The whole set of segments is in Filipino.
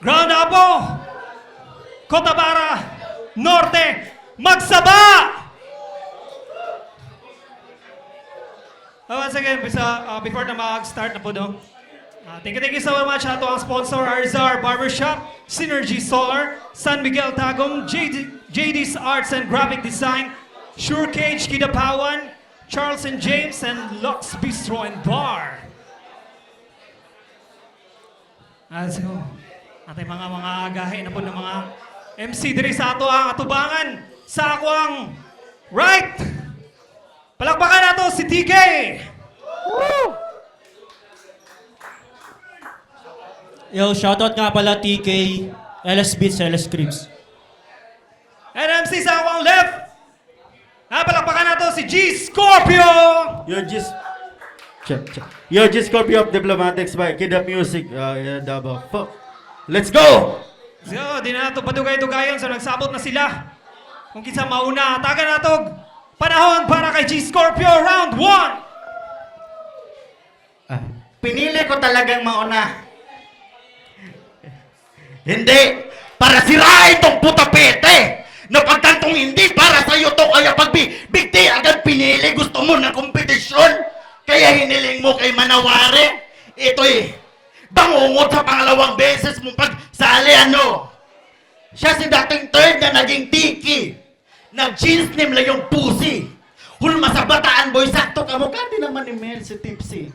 Ground Apo, Cotabara, Norte, magsaba! Once again, before na mag-start na po no, thank you so much to ang sponsor, Arzar Barbershop, Synergy Solar, San Miguel Tagum, JD's Arts and Graphic Design, Sure Cage Kidapawan, Charles and James, and Lux Bistro and Bar. So, ating mga agahe na po ng mga MC diri sa ato ang atubangan sa ako ang right. Palakpakan nato si TK. Woo! Yo, shoutout nga pala TK, LS Beats, LS Cribs. And MC sa ako ang left. Palakpakan nato si G Scorpio. Yo, G Scorpio of Diplomatics by Kid Up Music. Let's go! So, di na nato padugay-dugayon. So, nagsabot na sila. Kung kinsa mauna, taga natog panahon para kay G Scorpio, round 1. Pinili ko talagang mauna. Hindi! Para sirain tong putapete! Na pagtantong hindi para sa'yo to, kaya pag bigti agad pinili, gusto mo ng kompetisyon, kaya hiniling mo kay Manawari. Ito'y bangungot sa pangalawang beses mong pagsali, ano? Siya si dating third na naging tiki. Nag-jeans name lang yung pussy. Hulma sa bataan boy, sakto ka mo, din naman ni Mel si Tipsy.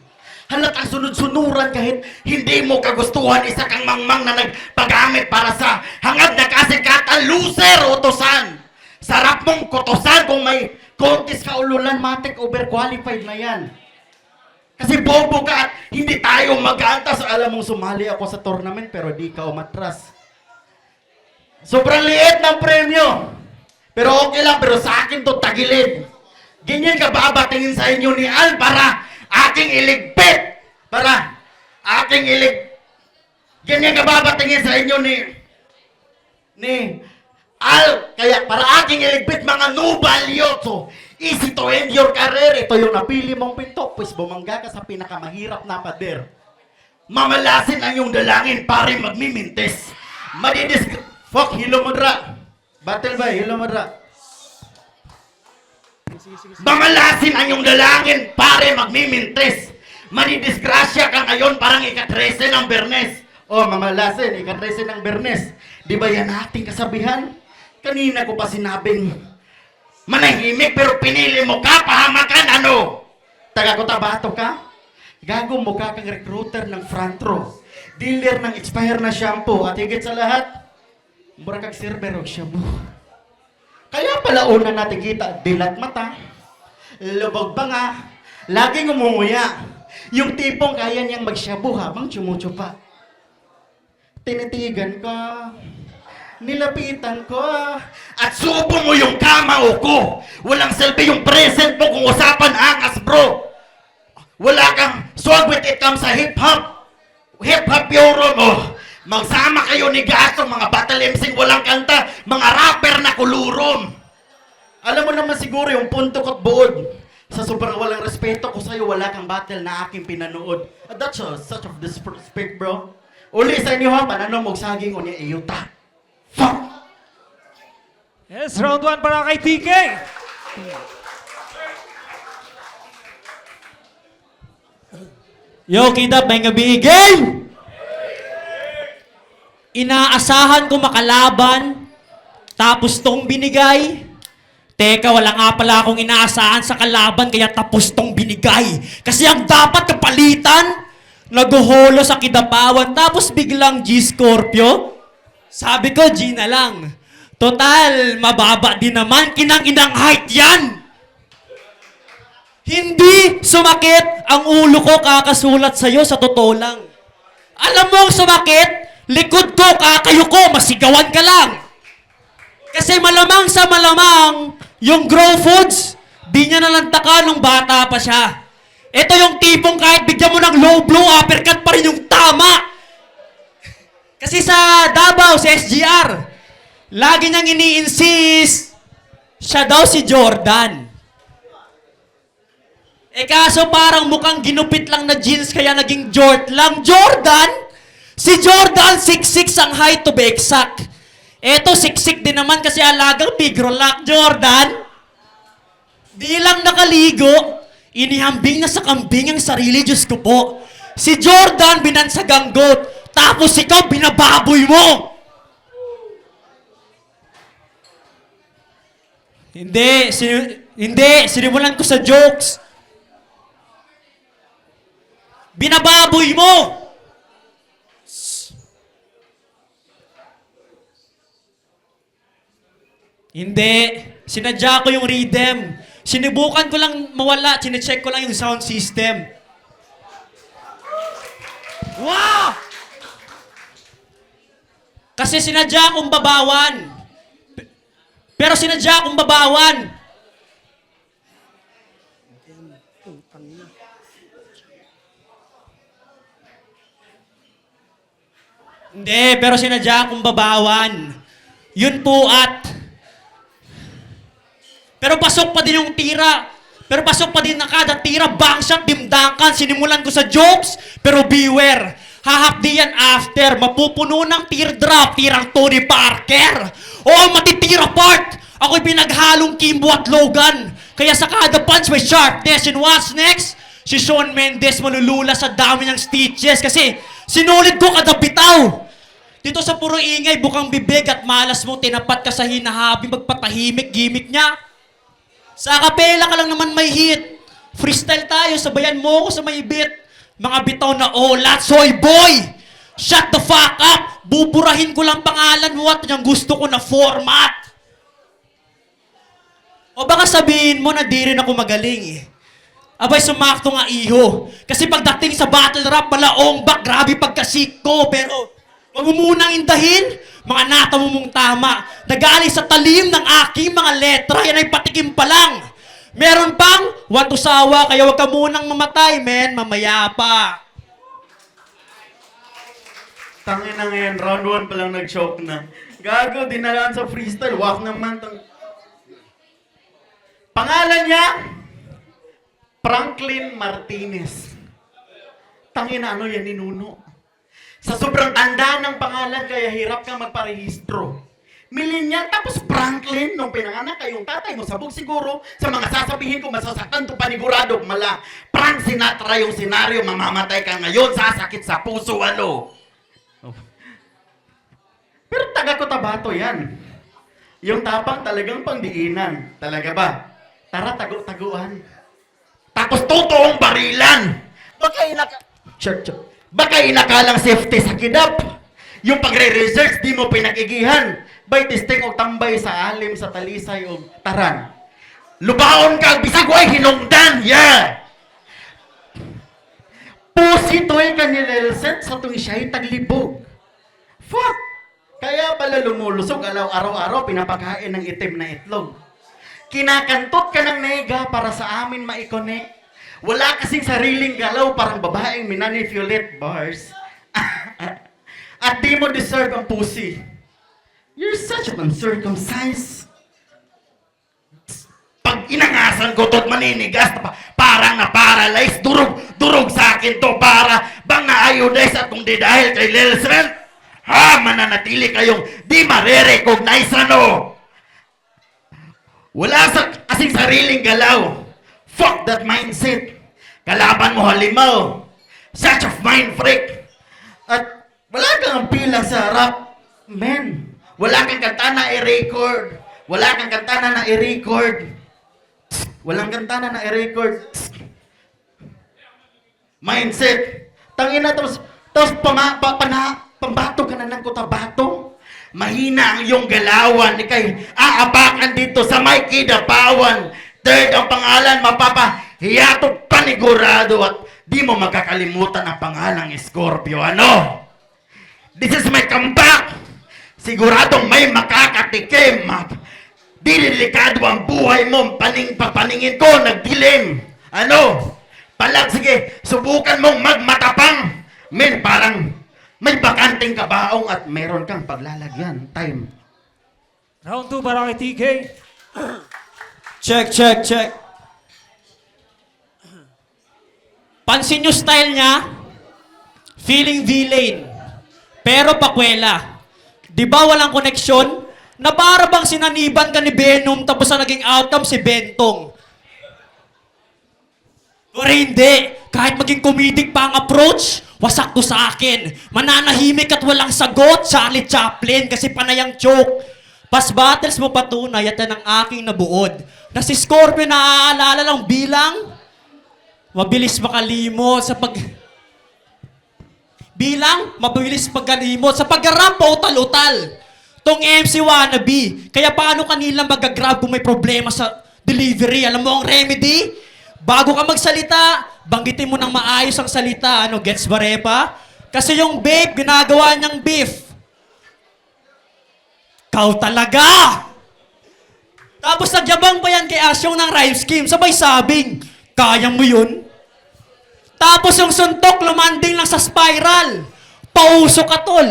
Halatang sunod-sunuran kahit hindi mo kagustuhan, isa kang mangmang na nagpagamit para sa hangad na kasikatan, loser, utosan. Sarap mong kutosan kung may contest ka ululan, matik overqualified na yan. Kasi bobo ka at hindi tayo mag-aantas. Alam mong sumali ako sa tournament pero di ka umatras. Sobrang liit ng premyo. Pero okay lang, pero sa akin to tagilid. Ganyan ka ba batingin sa inyo ni Al para aking iligpit? Para aking ganyan ka ba batingin sa inyo ni Al? Kaya para aking iligpit mga nubalyo. So, easy to end your career. Ito yung napili mong pinto. Pues bumangga ka sa pinakamahirap na pader. Mamalasin ang iyong dalangin pare magmimintes. Fuck, hilo mo dra. Battle ba? Hilo mo dra. Mamalasin ang iyong dalangin pare magmimintes. Manidisgrasya ka ngayon parang ika-13 ng Bernes. Oh, mamalasin, ika-13 ng Bernes. Di ba yan ating kasabihan? Kanina ko pa sinabing manahimik pero pinili mo ka, pahamakan, ano? Taga Cotabato ka? Gago mo ka kang recruiter ng front row. Dealer ng expire na shampoo. At higit sa lahat, mura kang server o shampoo. Kaya pala una natin kita, dilat mata, lubog banga, laging umunguya. Yung tipong kaya niyang magshabu habang chumuchupa. Tinitigan ka, nilapitan ko, at subo mo yung kamao ko. Walang selfie yung present mo kung usapan angas, bro. Wala kang swag with it comes sa hip-hop. Hip-hop euro mo. Magsama kayo ni Gaso, mga battle MCing walang kanta, mga rapper na kulurom. Alam mo naman siguro yung punto ko't buod. Sa sobrang walang respeto ko sa'yo, wala kang battle na aking pinanood. That's such of disrespect, bro. Uli sa inyo ha, pananong magsaging o niya iyuta. Fuck! Yes, round 1 para kay TK. Yo, Kidap, may gabi, game! Inaasahan ko makalaban, tapos tong binigay. Teka, wala nga pala akong inaasahan sa kalaban, kaya tapos tong binigay. Kasi ang dapat kapalitan, naguholo sa Kidapawan, tapos biglang G Scorpio. Sabi ko, G na lang. Total, mababa din naman, kinang-inang height yan. Hindi sumakit ang ulo ko kakasulat sa'yo sa totoo lang. Alam mo ang sumakit? Likod ko, kakayuko, masigawan ka lang. Kasi malamang sa malamang, yung Grow Foods, di niya nalantakan nung bata pa siya. Ito yung tipong kahit bigyan mo ng low blow, uppercut pa rin yung tama. Kasi sa Davao, sa SGR, lagi niyang ini-insist, siya daw si Jordan. Kaso parang mukhang ginupit lang na jeans kaya naging Jordan. Si Jordan, 6'6 ang height to be exact. Eto, siksik din naman kasi alagang pigrolak. Jordan, di lang nakaligo, inihambing na sa kambing ang sarili, Diyos ko po. Si Jordan, binansagang goat. Tapos ikaw, binababoy mo. Hindi, sinimulan ko sa jokes. Binababoy mo. Hindi. Sinadya ko yung rhythm. Sinubukan ko lang mawala. Sinecheck ko lang yung sound system. Wow! Kasi sinadya akong babawan. Pero sinadya akong babawan. Hindi, pero sinadya akong babawan. Yun po at... Pero pasok pa din yung tira. Pero pasok pa din na kada tira, bangshot, dimdakan. Sinimulan ko sa jokes, pero beware. Hahapdi yan after. Mapupuno ng teardrop, tirang Tony Parker. O matitira part. Ako'y pinaghalong Kimbo at Logan. Kaya sa kada punch may sharpness. And what's next? Si Shawn Mendes malulula sa dami ng stitches. Kasi sinulid ko kada bitaw. Dito sa puro ingay, bukang bibig at malas mo, tinapat ka sa hinahabi, magpatahimik, gimmick niya. Sa kapela ka lang naman may hit. Freestyle tayo, sabayan mo ako sa may beat. Mga bitaw na olat, soy boy! Shut the fuck up! Buburahin ko lang pangalan mo at yung gusto ko na format. O baka sabihin mo na di rin ako magaling eh. Abay, sumakto nga iho. Kasi pagdating sa battle rap, malaong bak, grabe pagkasik ko. Pero, wag mo munang indahin, mga natamo mong tama. Nagaling sa talim ng aking mga letra, yan ay patikim pa lang. Meron pang, want to sawa, kaya wag ka munang mamatay, men, mamaya pa. Tangin na ngayon, round 1 pa lang nag-choke na. Gago, dinalaan sa freestyle. Wak naman. Pangalan niya, Franklin Martinez. Tangin na ano yan, ninuno. Sa sobrang tanda ng pangalan, kaya hirap kang magparehistro. Millennial, tapos Franklin, nung pinanganak kayong tatay mo, sabog siguro, sa mga sasabihin ko, masasaktan to panigurado, mala, Frank Sinatra yung senaryo, mamamatay ka ngayon, sasakit sa puso, ano? Pero taga Cotabato yan. Yung tapang talagang pangdiinan. Talaga ba? Tara, tago-taguan. Tapos totoong barilan. Baka inakalang safety sa kidap. Yung pagre-research, di mo pinagigihan. By testing o tambay sa alim, sa talisay o taran. Lubaon ka, bisag way hinungdan, yeah! Pusi to'y kanilelset sa tuwing siya'y taglibog. Fuck! Kaya pala lumulusog araw-araw pinapakain ng itim na itlog. Kinakantot ka ng nega para sa amin ma-connect. Wala kasing sariling galaw parang babaeng minanipulate bars. At di mo deserve ang pussy. You're such an uncircumcised. Pag inangasan ko to't maninigas, parang na-paralyze, durog sa akin to para bang na-iodize at kung di dahil kay Lilsen, mananatili kayong di marirecognize ano. Wala sa kasing sariling galaw. Fuck that mindset. Kalaban mo halimaw. Such a mind freak. At wala kang pila sa rap. Man, wala kang kanta na i-record. Wala kang kanta na i-record. Walang kanta na i-record. Mindset. Tangina, tapos pambato ka na ng Cotabato. Mahina ang iyong galawan. Ikay aapakan dito sa may kidapawan. Third ang pangalan, mapapahiyato panigurado at di mo magkakalimutan ang pangalang Scorpio. Ano? This is my comeback. Siguradong may makakatikim. Di delikado ang buhay mo. Papaningin ko, nagdilim. Ano? Palag, sige, subukan mong magmatapang. Men, parang may bakanting kabaong at meron kang paglalagyan. Time. Round 2 para kay TK. Check. Pansin nyo style niya? Feeling villain. Pero pakwela, di ba walang koneksyon? Na para bang sinaniban ka ni Venom tapos ang naging outcome si Bentong. Pero hindi. Kahit maging comedic pa ang approach, wasak to sa akin. Mananahimik at walang sagot, Charlie Chaplin, kasi panayang joke. Pas battles mo patunay at yan ang aking nabuod. Na si Scorpio naaalala lang bilang mabilis makalimot sa mabilis pagkalimot sa pag-rap pa utal-utal. Tong MC wannabe. Kaya paano kanila mag-grab kung may problema sa delivery? Alam mo ang remedy? Bago ka magsalita, banggitin mo ng maayos ang salita. Ano, gets ba, Repa? Kasi yung babe, ginagawa niyang beef. Kau talaga! Tapos nagyabang pa yan kay Asyong ng rhyme scheme. Sabay sabing, kaya mo yun? Tapos yung suntok, lumanding lang sa spiral. Pauso ka, tol.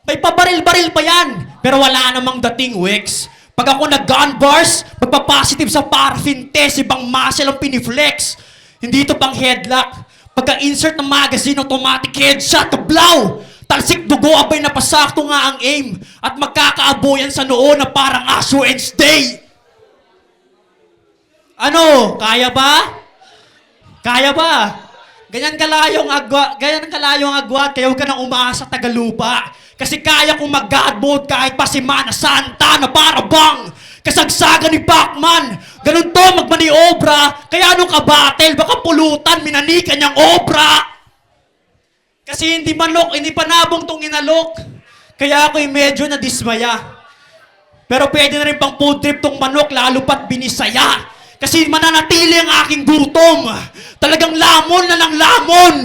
May pabaril-baril pa yan. Pero wala namang dating, Wex. Pag ako nag-gun bars, magpa-positive sa paraffin test, ibang muscle ang piniflex. Hindi to pang headlock. Pagka-insert ng magazine, automatic headshot, kablaw! Talsik dugo, abay napasakto nga ang aim. At magkakaaboyan sa noo na parang Ash Wednesday. Ano? Kaya ba? Kaya ba? Ganyan kalayo ang agwat, kaya huwag ka nang umaasa Tagalupa. Kasi kaya kong mag-God mode kahit pa si Mana Santa na para bang kasagsagan ni Pacman. Ganun to magmaniobra, kaya anong kabatel, baka pulutan, minanikan niyang obra. Kasi hindi panabong tong inalok. Kaya ako'y medyo nadismaya. Pero pwede na rin pang food trip tong manok, lalo pat binisaya. Kasi mananatili ang aking gutom. Talagang lamon na ng lamon.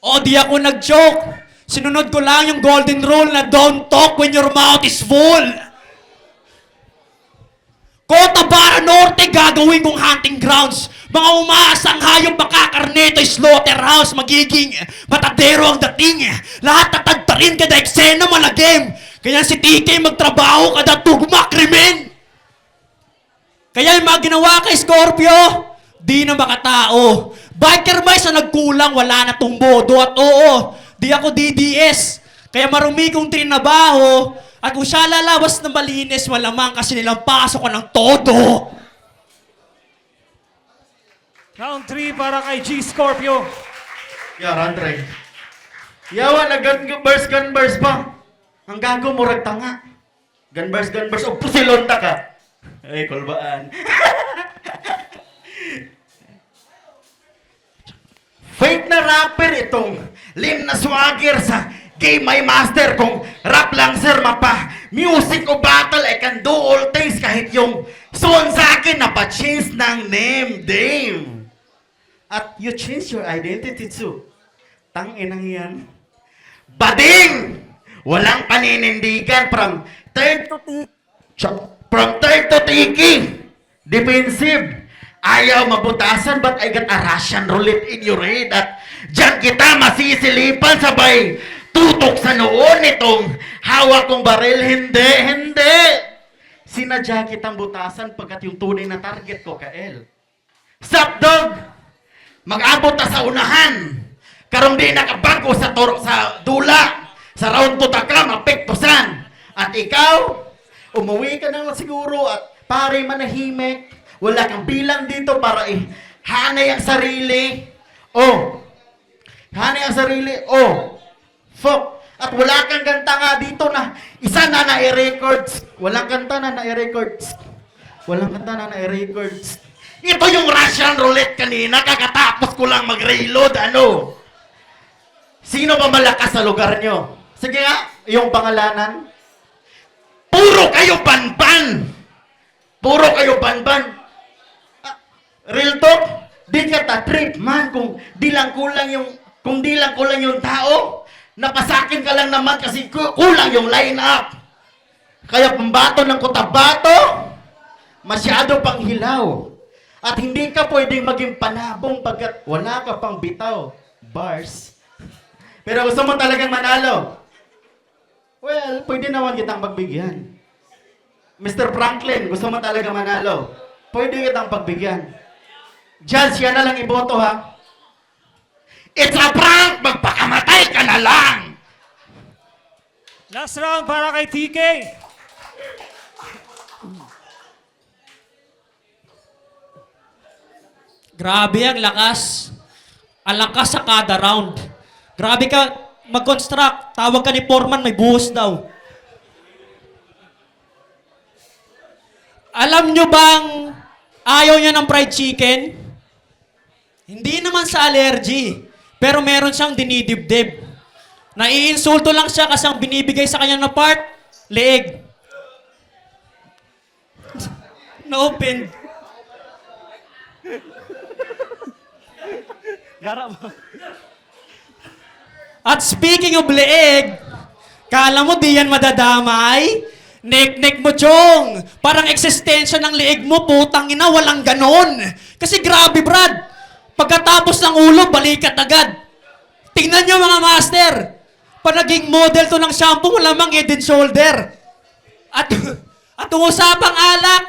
O di ako nag-joke. Sinunod ko lang yung golden rule na don't talk when your mouth is full. Cotabara Norte gagawin kong hunting grounds. Mga umaasang hayop makakarneto slaughterhouse. Magiging matadero ang dating. Lahat tatadtarin kada eksena malagim. Kaya si TK magtrabaho kada tugma krimen. Kaya yung mga ginawa kay Scorpio, di na makatao. Biker mice na nagkulang, wala na tong bodo. At oo, di ako DDS. Kaya marumi kong trinabaho. At kung siya lalawas na malinis, malamang kasi nilang pasok ko ng todo. Round 3 para kay G Scorpio. Yaran, Trey. Yawa na gunburst pa. Ang gago mo ragtanga. Gunburst, o pusilonta ka. Ay, kulbaan. Fake na rapper itong Lim na swagger sa Game My Master. Kung rap lang sir, mapa music o battle, I can do all things. Kahit yung son sa akin, napa-change ng name, Dame. At you change your identity too. Tanginang yan. Bading! Walang paninindigan from third to tiki. Defensive. Ayaw mabutasan, but I got a Russian roulette in your head. At diyan kita masisilipan sabay tutok sa noon itong hawak kong baril. Hindi. Sinadya kitang butasan pagkat yung tunay na target ko, Kael. Sup, dog? Mag-abot na sa unahan. Karong di nakabago sa dula. Sa round 2 ka, mapektosan. At ikaw, umuwi ka na siguro at pare manahimik. Wala kang bilang dito para hanay ang sarili. Hanay ang sarili. Fuck. At wala kang kanta nga dito na isa na na-records. Walang kanta na na-records. Ito yung Russian roulette kanina. Kakatapos ko lang mag-reload. Ano? Sino ba malakas sa lugar nyo? Sige nga, yung pangalanan. Puro kayo banban! Real talk, di ka ta-trip man kung di lang kulang yung tao. Napasakin ka lang naman kasi kulang yung line-up. Kaya pambato ng Cotabato, masyado pang hilaw. At hindi ka pwedeng maging panabong pagkat wala ka pang bitaw. Bars. Pero gusto mo talagang manalo? Well, pwede naman kitang pagbigyan. Mr. Franklin, gusto mo talaga manalo? Pwede kitang pagbigyan. Judge, yan na lang iboto ha. It's a prank! Magpakamatay ka na lang! Last round para kay TK. Grabe ang lakas. Ang lakas sa kada round. Grabe ka mag-construct. Tawag ka ni Foreman, may buhos daw. Alam nyo bang ayaw niya ng fried chicken? Hindi naman sa allergy. Pero meron siyang dinidibdib. Naiinsulto lang siya kasi ang binibigay sa kanya na part, leeg. Na-open. At speaking of leeg, kala mo di yan madadamay? Nek-nek mo, Chong. Parang existensya ng leeg mo, putang ina, walang ganon. Kasi grabe, Brad. Pagkatapos ng ulo, balikat agad. Tingnan nyo mga master. Pag naging model to ng shampoo, malamang head and shoulder. At usapang alak,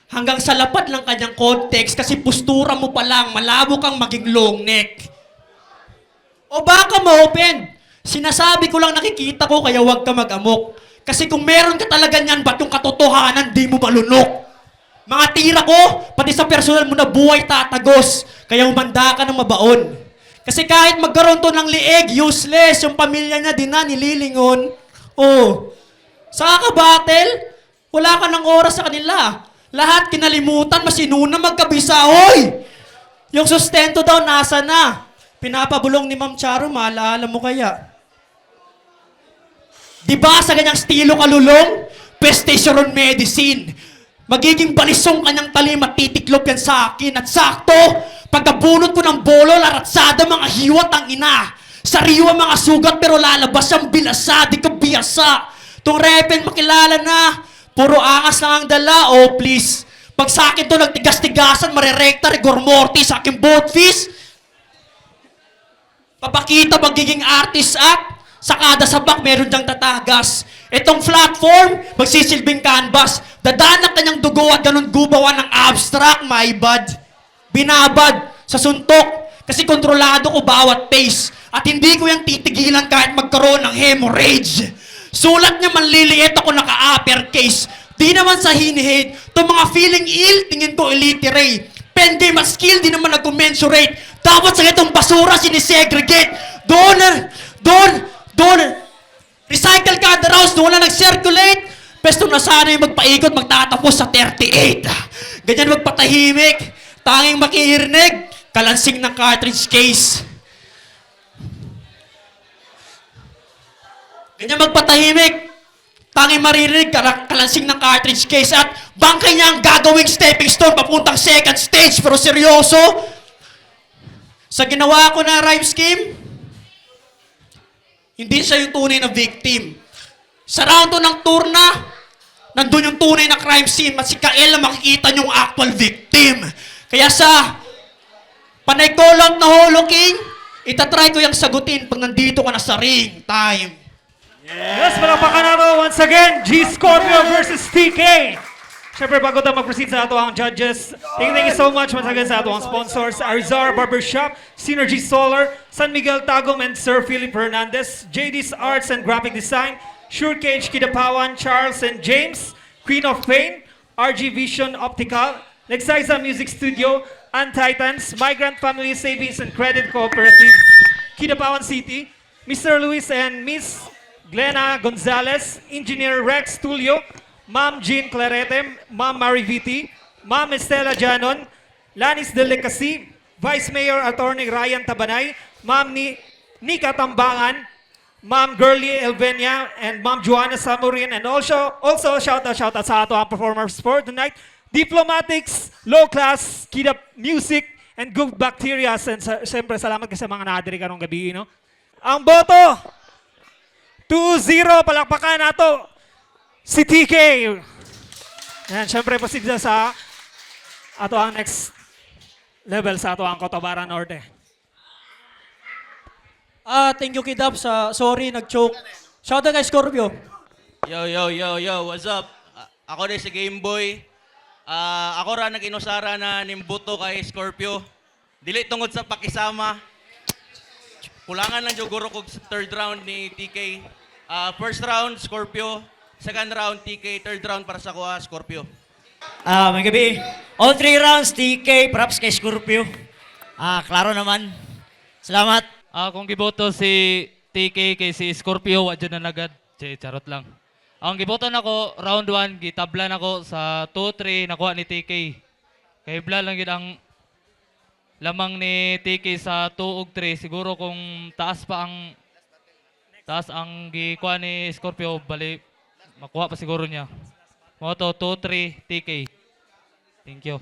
hanggang sa lapad lang kanyang context kasi postura mo pa lang, malabo kang maging long neck. O baka ma-open. Sinasabi ko lang nakikita ko kaya huwag ka mag-amok. Kasi kung meron ka talaga niyan, ba't yung katotohanan di mo malunok? Mga tira ko, pati sa personal mo na buhay tatagos. Kaya umanda ka ng mabaon. Kasi kahit magkaroon to ng lieg, useless. Yung pamilya niya din na nililingon. Oh, saka ka battle, wala ka ng oras sa kanila. Lahat kinalimutan, masinuna magkabisa. Hoy! Yung sustento daw, nasa na? Pinapabulong ni Ma'am Charo, maalala mo kaya? Diba sa ganyang estilo kalulong? Pestationon medicine. Magiging balisong kanyang talim at titiklop yan sa akin. At sakto, pagkabunot ko ng bolo, laratsada mga hiwat ang ina. Sariwa mga sugat pero lalabas ang bilasa, di ka biyasa. Tung repen makilala na, puro angas lang ang dala, oh please. Pag sa akin to nagtigas-tigasan, marerekta, rigor mortis sa aking both fist. Papakita magiging artist at sa kada sabak meron diyang tatagas. Itong platform, magsisilbing canvas. Dadanak kanyang dugo at ganun gubawan ng abstract, my bad. Binabad sa suntok kasi kontrolado ko bawat pace. At hindi ko yan titigilan kahit magkaroon ng hemorrhage. Sulat niya manliliit ako naka-uppercase. Di naman sa hinihid, itong mga feeling ill, tingin ko illiterate. Pen game at skill, di naman nag-commensurate. Dapat sa itong basura, sinisegregate. Doon, recycle kada rounds, doon na nag-circulate. Pesto na sana yung magpaikot, magtatapos sa 38. Ganyan magpatahimik, tanging makihirnig, kalansing ng cartridge case. Ganyan magpatahimik, tanging maririnig, kalansing ng cartridge case. At bangkay niya ang gagawing stepping stone papuntang second stage, pero seryoso, sa ginawa ko na rhyme scheme, hindi siya yung tunay na victim. Sa round 2 ng tour na, nandun yung tunay na crime scene at si Kael na makikita niyong actual victim. Kaya sa panay call out na Holo King, itatry ko yung sagutin pag nandito ka na sa ring time. Yes, palakpakan nato once again, G Scorpio versus TK. Siyempre, bago tayo mag-proceed sa ato ang judges, thank you so much once again sa ato ang sponsors, Arizar Barbershop, Synergy Solar, San Miguel Tagum and Sir Philip Hernandez, JD's Arts and Graphic Design, Sure Cage Kidapawan, Charles and James, Queen of Pain, RG Vision Optical, Lexiza Music Studio, Titans, Migrant Family Savings and Credit Cooperative, Kidapawan City, Mr. Luis and Miss Glenna Gonzalez, Engineer Rex Tulio, Ma'am Jean Clarete, Ma'am Mariviti, Ma'am Estela Janon, Lanis Delicacy, Vice Mayor Attorney Ryan Tabanay, Ma'am Nika Tambangan, Ma'am Girlie Elvenia, and Ma'am Joanna Samurin, and also shout out sa ato ang performers for tonight, Diplomatics, Low Class, Kidap Music, and Good Bacteria, and siyempre salamat kasi sa mga nadiri karong gabi, no? Ang boto, 2-0, palakpakan nato si TK. Yan, syempre proceed na sa ato ang next level sa ato ang Cotabaran Norte. Thank you Kidap sa sorry nag-choke. Shout out kay Scorpio. Yo, what's up? Ako rin si Gameboy. Ako ra nag-inusara na nimbuto kay Scorpio. Dili tungod sa pakisama. Kulangan lang jud guro kog sa third round ni TK. First round Scorpio, second round TK, third round para sa kuha Scorpio. May gabi. All 3 rounds, TK, props kay Scorpio. Klaro naman. Salamat. Kung giboto si TK kay si Scorpio, wadyo na nagad. Charot lang. Ang giboto nako round 1, gitablan ako sa 2-3, nakuha ni TK. Kay Bla lang yun ang lamang ni TK sa 2 ug 3. Siguro kung taas ang gikuha ni Scorpio, bali, makuha pa siguro niya. Moto 2-3 TK. Thank you.